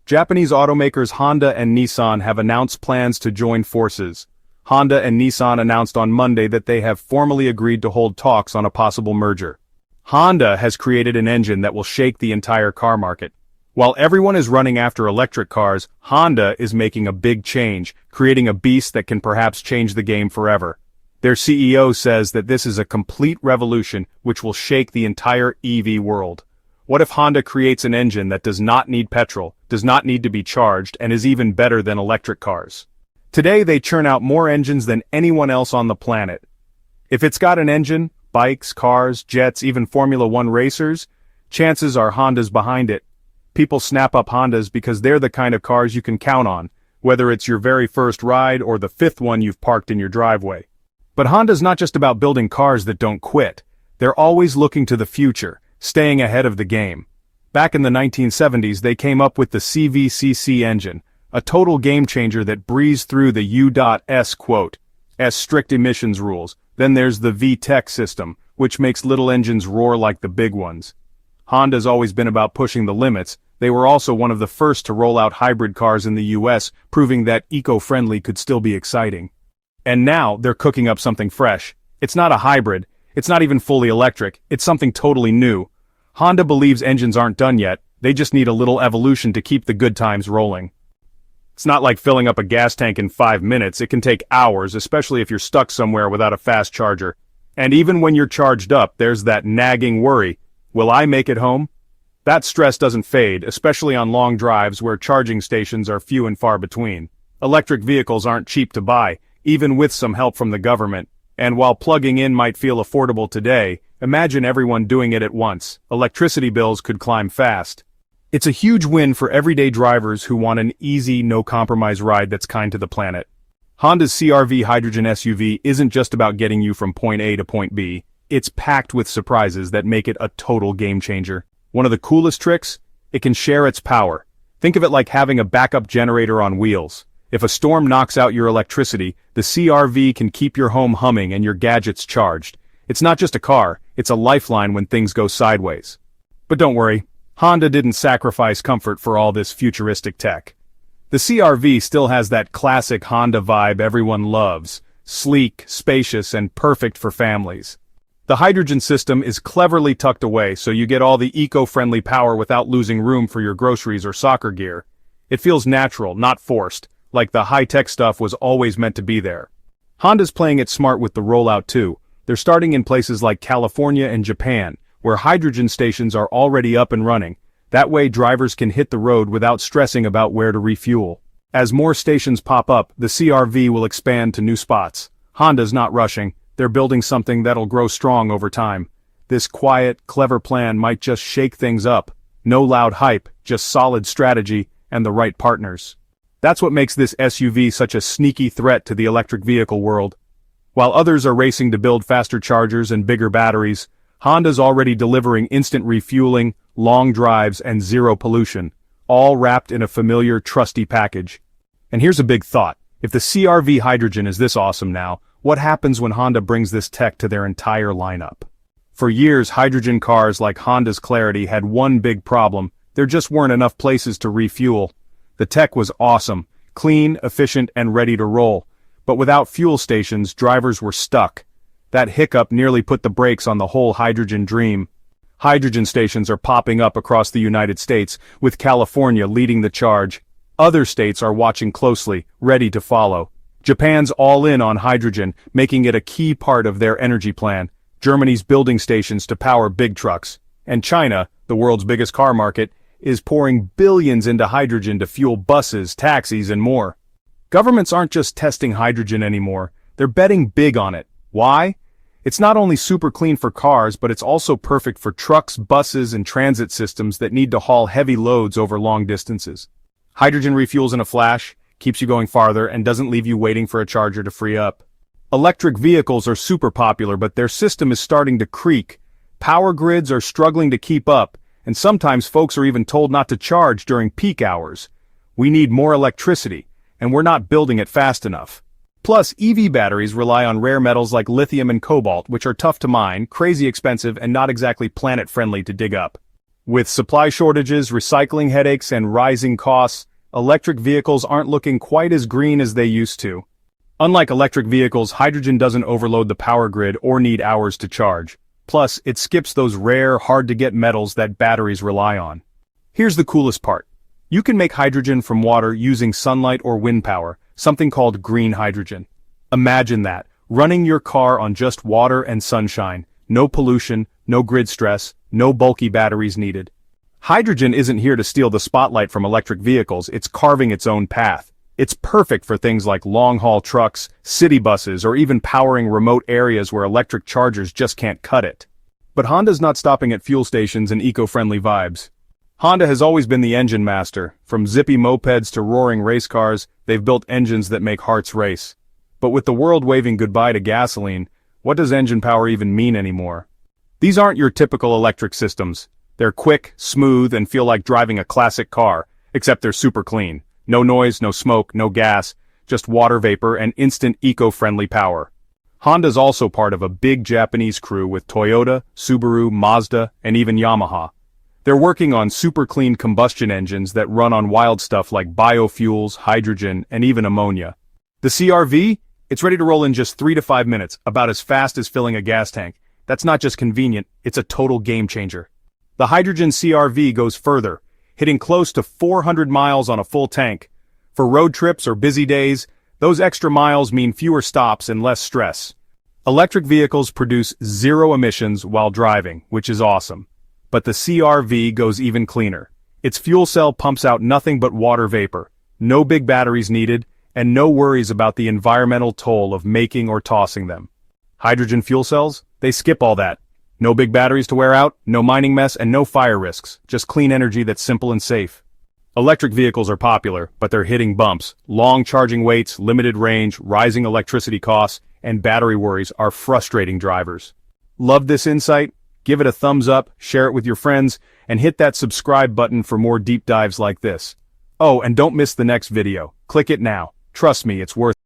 Japanese automakers Honda and Nissan have announced plans to join forces. Honda and Nissan announced on Monday that they have formally agreed to hold talks on a possible merger. Honda has created an engine that will shake the entire car market. While everyone is running after electric cars, Honda is making a big change, creating a beast that can perhaps change the game forever. Their CEO says that this is a complete revolution which will shake the entire EV world. What if Honda creates an engine that does not need petrol, does not need to be charged, and is even better than electric cars? Today they churn out more engines than anyone else on the planet. If it's got an engine, bikes, cars, jets, even Formula One racers, chances are Honda's behind it. People snap up Hondas because they're the kind of cars you can count on, whether it's your very first ride or the fifth one you've parked in your driveway. But Honda's not just about building cars that don't quit. They're always looking to the future, staying ahead of the game. Back in the 1970s they came up with the CVCC engine, a total game changer that breezed through the U.S. strict emissions rules. Then there's the VTEC system, which makes little engines roar like the big ones. Honda's always been about pushing the limits. They were also one of the first to roll out hybrid cars in the US, proving that eco-friendly could still be exciting. And now they're cooking up something fresh. It's not a hybrid. It's not even fully electric, it's something totally new. Honda believes engines aren't done yet, they just need a little evolution to keep the good times rolling. It's not like filling up a gas tank in 5 minutes, it can take hours, especially if you're stuck somewhere without a fast charger. And even when you're charged up, there's that nagging worry, will I make it home? That stress doesn't fade, especially on long drives where charging stations are few and far between. Electric vehicles aren't cheap to buy, even with some help from the government. And while plugging in might feel affordable today, imagine everyone doing it at once. Electricity bills could climb fast. It's a huge win for everyday drivers who want an easy, no-compromise ride that's kind to the planet. Honda's CR-V hydrogen SUV isn't just about getting you from point A to point B. It's packed with surprises that make it a total game changer. One of the coolest tricks? It can share its power. Think of it like having a backup generator on wheels. If a storm knocks out your electricity, the CR-V can keep your home humming and your gadgets charged. It's not just a car, it's a lifeline when things go sideways. But don't worry, Honda didn't sacrifice comfort for all this futuristic tech. The CR-V still has that classic Honda vibe everyone loves, sleek, spacious, and perfect for families. The hydrogen system is cleverly tucked away so you get all the eco-friendly power without losing room for your groceries or soccer gear. It feels natural, not forced, like the high-tech stuff was always meant to be there. Honda's playing it smart with the rollout too. They're starting in places like California and Japan, where hydrogen stations are already up and running. That way drivers can hit the road without stressing about where to refuel. As more stations pop up, the CR-V will expand to new spots. Honda's not rushing, they're building something that'll grow strong over time. This quiet, clever plan might just shake things up. No loud hype, just solid strategy and the right partners. That's what makes this SUV such a sneaky threat to the electric vehicle world. While others are racing to build faster chargers and bigger batteries, Honda's already delivering instant refueling, long drives, and zero pollution, all wrapped in a familiar, trusty package. And here's a big thought. If the CR-V hydrogen is this awesome now, what happens when Honda brings this tech to their entire lineup? For years, hydrogen cars like Honda's Clarity had one big problem: there just weren't enough places to refuel. The tech was awesome, clean, efficient, and ready to roll. But without fuel stations, drivers were stuck. That hiccup nearly put the brakes on the whole hydrogen dream. Hydrogen stations are popping up across the United States, with California leading the charge. Other states are watching closely, ready to follow. Japan's all in on hydrogen, making it a key part of their energy plan. Germany's building stations to power big trucks. And China, the world's biggest car market, is pouring billions into hydrogen to fuel buses, taxis, and more. Governments aren't just testing hydrogen anymore, they're betting big on it. Why? It's not only super clean for cars, but it's also perfect for trucks, buses, and transit systems that need to haul heavy loads over long distances. Hydrogen refuels in a flash, keeps you going farther, and doesn't leave you waiting for a charger to free up. Electric vehicles are super popular, but their system is starting to creak. Power grids are struggling to keep up, and sometimes folks are even told not to charge during peak hours. We need more electricity, and we're not building it fast enough. Plus, EV batteries rely on rare metals like lithium and cobalt, which are tough to mine, crazy expensive, and not exactly planet-friendly to dig up. With supply shortages, recycling headaches, and rising costs, electric vehicles aren't looking quite as green as they used to. Unlike electric vehicles, hydrogen doesn't overload the power grid or need hours to charge. Plus, it skips those rare, hard-to-get metals that batteries rely on. Here's the coolest part. You can make hydrogen from water using sunlight or wind power, something called green hydrogen. Imagine that, running your car on just water and sunshine, no pollution, no grid stress, no bulky batteries needed. Hydrogen isn't here to steal the spotlight from electric vehicles, it's carving its own path. It's perfect for things like long-haul trucks, city buses, or even powering remote areas where electric chargers just can't cut it. But Honda's not stopping at fuel stations and eco-friendly vibes. Honda has always been the engine master. From zippy mopeds to roaring race cars, they've built engines that make hearts race. But with the world waving goodbye to gasoline, what does engine power even mean anymore? These aren't your typical electric systems. They're quick, smooth, and feel like driving a classic car, except they're super clean. No noise, no smoke, no gas, just water vapor and instant eco-friendly power. Honda's also part of a big Japanese crew with Toyota, Subaru, Mazda, and even Yamaha. They're working on super clean combustion engines that run on wild stuff like biofuels, hydrogen, and even ammonia. The CR-V? It's ready to roll in just 3 to 5 minutes, about as fast as filling a gas tank. That's not just convenient, it's a total game changer. The hydrogen CR-V goes further, hitting close to 400 miles on a full tank. For road trips or busy days, those extra miles mean fewer stops and less stress. Electric vehicles produce zero emissions while driving, which is awesome. But the CR-V goes even cleaner. Its fuel cell pumps out nothing but water vapor, no big batteries needed, and no worries about the environmental toll of making or tossing them. Hydrogen fuel cells? They skip all that. No big batteries to wear out, no mining mess, and no fire risks, just clean energy that's simple and safe. Electric vehicles are popular, but they're hitting bumps. Long charging waits, limited range, rising electricity costs, and battery worries are frustrating drivers. Love this insight? Give it a thumbs up, share it with your friends, and hit that subscribe button for more deep dives like this. Oh, and don't miss the next video. Click it now. Trust me, it's worth it.